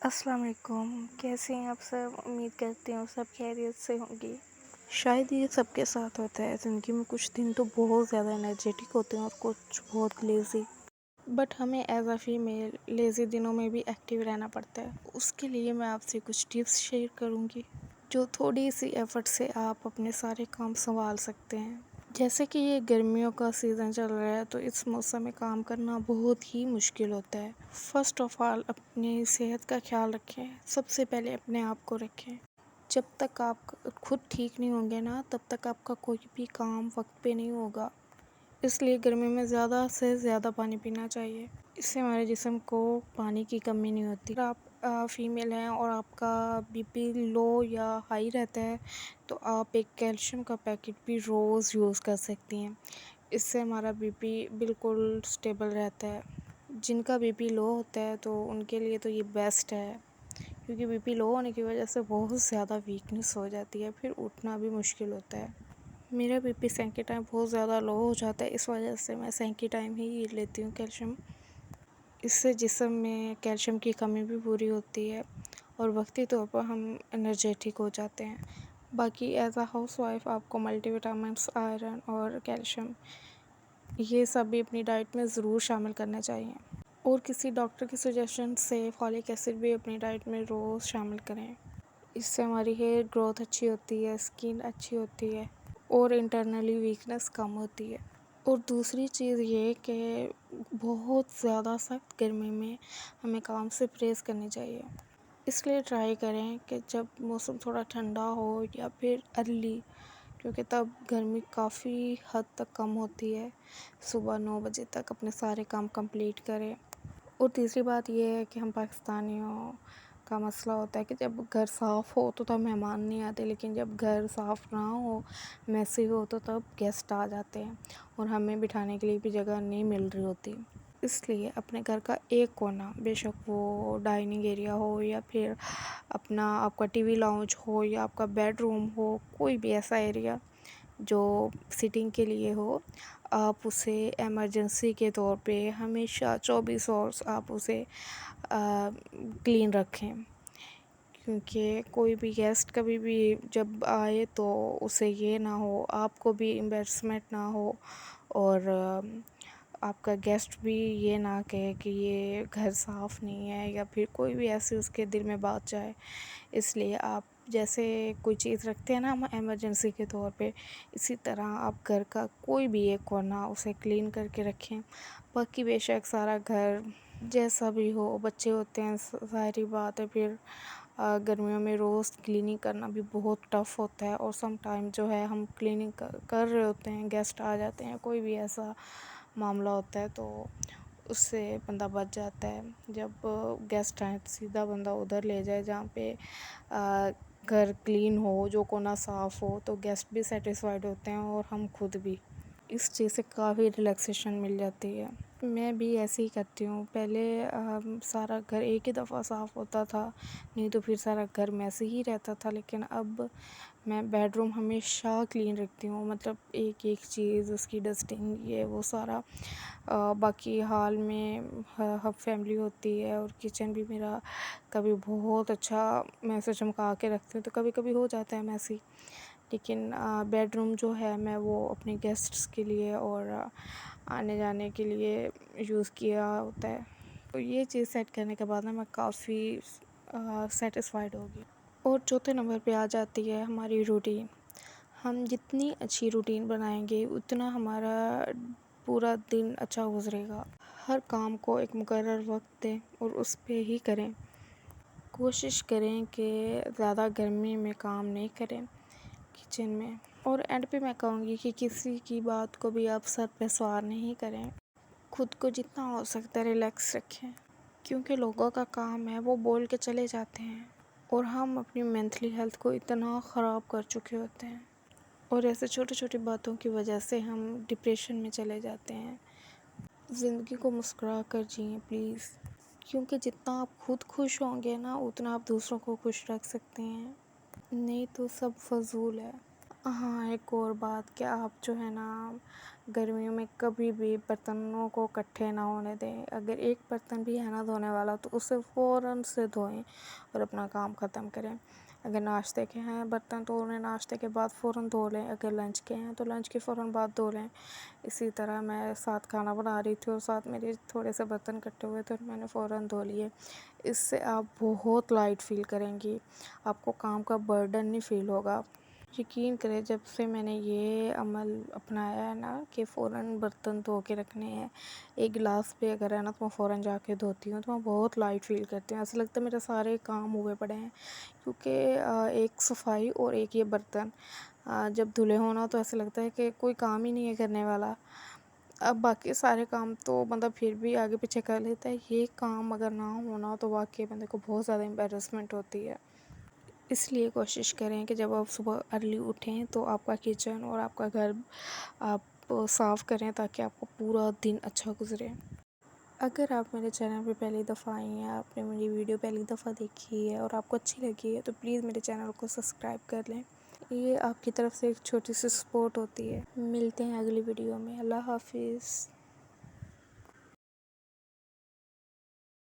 السلام علیکم، کیسے ہیں آپ سب؟ امید کرتے ہیں سب خیریت سے ہوں گی۔ شاید یہ سب کے ساتھ ہوتا ہے، زندگی میں کچھ دن تو بہت زیادہ انرجیٹک ہوتے ہیں اور کچھ بہت لیزی، بٹ ہمیں ایز اے فیمیل لیزی دنوں میں بھی ایکٹیو رہنا پڑتا ہے۔ اس کے لیے میں آپ سے کچھ ٹپس شیئر کروں گی جو تھوڑی سی ایفرٹ سے آپ اپنے سارے کام سنبھال سکتے ہیں۔ جیسے کہ یہ گرمیوں کا سیزن چل رہا ہے تو اس موسم میں کام کرنا بہت ہی مشکل ہوتا ہے۔ فرسٹ آف آل اپنی صحت کا خیال رکھیں، سب سے پہلے اپنے آپ کو رکھیں۔ جب تک آپ خود ٹھیک نہیں ہوں گے نا، تب تک آپ کا کوئی بھی کام وقت پہ نہیں ہوگا۔ اس لیے گرمی میں زیادہ سے زیادہ پانی پینا چاہیے، اس سے ہمارے جسم کو پانی کی کمی نہیں ہوتی۔ اگر آپ فیمیل ہیں اور آپ کا بی پی لو یا ہائی رہتا ہے تو آپ ایک کیلشیم کا پیکٹ بھی روز یوز کر سکتی ہیں، اس سے ہمارا بی پی بالکل سٹیبل رہتا ہے۔ جن کا بی پی لو ہوتا ہے تو ان کے لیے تو یہ بیسٹ ہے، کیونکہ بی پی لو ہونے کی وجہ سے بہت زیادہ ویکنس ہو جاتی ہے، پھر اٹھنا بھی مشکل ہوتا ہے۔ میرا بی پی سینک کے ٹائم بہت زیادہ لو ہو جاتا ہے، اس وجہ سے میں سینک کے ٹائم ہی لیتی ہوں کیلشیم۔ اس سے جسم میں کیلشیم کی کمی بھی پوری ہوتی ہے اور وقتی طور پر ہم انرجیٹک ہو جاتے ہیں۔ باقی ایز اے ہاؤس وائف آپ کو ملٹی وٹامنس، آئرن اور کیلشیم یہ سب بھی اپنی ڈائٹ میں ضرور شامل کرنا چاہیے، اور کسی ڈاکٹر کی سجیشن سے فولک ایسڈ بھی اپنی ڈائٹ میں روز شامل کریں۔ اس سے ہماری ہیئر گروتھ اچھی ہوتی ہے، اسکن اچھی ہوتی ہے اور انٹرنلی ویکنس کم ہوتی ہے۔ اور دوسری چیز یہ کہ بہت زیادہ سخت گرمی میں ہمیں کام سے پرہیز کرنی چاہیے، اس لیے ٹرائی کریں کہ جب موسم تھوڑا ٹھنڈا ہو یا پھر ارلی، کیونکہ تب گرمی کافی حد تک کم ہوتی ہے، صبح 9 بجے تک اپنے سارے کام کمپلیٹ کریں۔ اور تیسری بات یہ ہے کہ ہم پاکستانیوں کا مسئلہ ہوتا ہے کہ جب گھر صاف ہو تو تب مہمان نہیں آتے، لیکن جب گھر صاف نہ ہو، میسی ہو، تو تب گیسٹ آ جاتے ہیں اور ہمیں بٹھانے کے لیے بھی جگہ نہیں مل رہی ہوتی۔ اس لیے اپنے گھر کا ایک کونا، بے شک وہ ڈائننگ ایریا ہو یا پھر اپنا آپ کا ٹی وی لاؤنج ہو یا آپ کا بیڈ روم ہو، کوئی بھی ایسا ایریا جو سٹنگ کے لیے ہو، آپ اسے ایمرجنسی کے طور پہ ہمیشہ 24 آورس آپ اسے کلین رکھیں، کیونکہ کوئی بھی گیسٹ کبھی بھی جب آئے تو اسے یہ نہ ہو، آپ کو بھی امبیرسمنٹ نہ ہو، اور آپ کا گیسٹ بھی یہ نہ کہے کہ یہ گھر صاف نہیں ہے، یا پھر کوئی بھی ایسے اس کے دل میں بات جائے۔ اس لیے آپ جیسے کوئی چیز رکھتے ہیں نا ہم ایمرجنسی کے طور پہ، اسی طرح آپ گھر کا کوئی بھی ایک کونا اسے کلین کر کے رکھیں۔ باقی بے شک سارا گھر جیسا بھی ہو، بچے ہوتے ہیں، ظاہری بات ہے، پھر گرمیوں میں روز کلیننگ کرنا بھی بہت ٹف ہوتا ہے، اور سم ٹائم جو ہے ہم کلیننگ کر رہے ہوتے ہیں، گیسٹ آ جاتے ہیں، کوئی بھی ایسا معاملہ ہوتا ہے تو اس سے بندہ بچ جاتا ہے۔ جب گیسٹ آئیں تو سیدھا بندہ ادھر لے جائے جہاں پہ گھر کلین ہو، جو کونا صاف ہو، تو گیسٹ بھی سیٹسفائیڈ ہوتے ہیں اور ہم خود بھی۔ اس چیز سے کافی ریلیکسیشن مل جاتی ہے۔ میں بھی ایسے ہی کرتی ہوں، پہلے سارا گھر ایک ہی دفعہ صاف ہوتا تھا، نہیں تو پھر سارا گھر میسے ہی رہتا تھا، لیکن اب میں بیڈ روم ہمیشہ کلین رکھتی ہوں، مطلب ایک ایک چیز اس کی ڈسٹنگ یہ وہ سارا۔ باقی ہال میں ہب فیملی ہوتی ہے اور کچن بھی میرا کبھی بہت اچھا میں اسے چمکا کے رکھتی ہوں، تو کبھی کبھی ہو جاتا ہے میسی، لیکن بیڈ روم جو ہے میں وہ اپنے گیسٹس کے لیے اور آنے جانے کے لیے یوز کیا ہوتا ہے۔ تو یہ چیز سیٹ کرنے کے بعد میں کافی سیٹسفائیڈ ہوگی۔ اور چوتھے نمبر پہ آ جاتی ہے ہماری روٹین۔ ہم جتنی اچھی روٹین بنائیں گے اتنا ہمارا پورا دن اچھا گزرے گا۔ ہر کام کو ایک مقرر وقت دیں اور اس پہ ہی کریں۔ کوشش کریں کہ زیادہ گرمی میں کام نہیں کریں کچن میں۔ اور اینڈ پہ میں کہوں گی کہ کسی کی بات کو بھی آپ سر پہ سوار نہیں کریں، خود کو جتنا ہو سکتا ہے ریلیکس رکھیں، کیونکہ لوگوں کا کام ہے وہ بول کے چلے جاتے ہیں اور ہم اپنی مینٹلی ہیلتھ کو اتنا خراب کر چکے ہوتے ہیں، اور ایسے چھوٹی چھوٹی باتوں کی وجہ سے ہم ڈپریشن میں چلے جاتے ہیں۔ زندگی کو مسکرا کر جئیں پلیز، کیونکہ جتنا آپ خود خوش ہوں گے نا اتنا آپ دوسروں کو خوش رکھ سکتے ہیں، نہیں تو سب فضول ہے۔ ہاں، ایک اور بات کہ آپ جو ہے نا گرمیوں میں کبھی بھی برتنوں کو اکٹھے نہ ہونے دیں. اگر ایک برتن بھی ہے نا دھونے والا تو اسے فوراً سے دھوئیں اور اپنا کام ختم کریں. اگر ناشتے کے ہیں برتن تو انہیں ناشتے کے بعد فوراً دھو لیں. اگر لنچ کے ہیں تو لنچ کے فوراً بعد دھو لیں. اسی طرح میں ساتھ کھانا بنا رہی تھی اور ساتھ میرے تھوڑے سے برتن اکٹھے ہوئے تھے اور میں نے فوراً دھو لیے. اس سے آپ بہت لائٹ فیل کریں گی، آپ کو کام کا برڈن نہیں فیل ہوگا. یقین کریں جب سے میں نے یہ عمل اپنایا ہے نا کہ فوراً برتن دھو کے رکھنے ہیں، ایک گلاس بھی اگر ہے نا تو میں فوراً جا کے دھوتی ہوں تو میں بہت لائٹ فیل کرتی ہوں. ایسا لگتا ہے میرے سارے کام ہوئے پڑے ہیں، کیونکہ ایک صفائی اور ایک یہ برتن جب دھلے ہونا تو ایسا لگتا ہے کہ کوئی کام ہی نہیں ہے کرنے والا. اب باقی سارے کام تو بندہ پھر بھی آگے پیچھے کر لیتا ہے، یہ کام اگر نہ ہونا تو واقعی بندے کو بہت زیادہ امبیرسمنٹ ہوتی ہے. اس لیے کوشش کریں کہ جب آپ صبح ارلی اٹھیں تو آپ کا کچن اور آپ کا گھر آپ صاف کریں تاکہ آپ کو پورا دن اچھا گزرے. اگر آپ میرے چینل پہ پہلی دفعہ آئی ہیں، آپ نے میری ویڈیو پہلی دفعہ دیکھی ہے اور آپ کو اچھی لگی ہے تو پلیز میرے چینل کو سبسکرائب کر لیں. یہ آپ کی طرف سے ایک چھوٹی سی سپورٹ ہوتی ہے. ملتے ہیں اگلی ویڈیو میں. اللہ حافظ.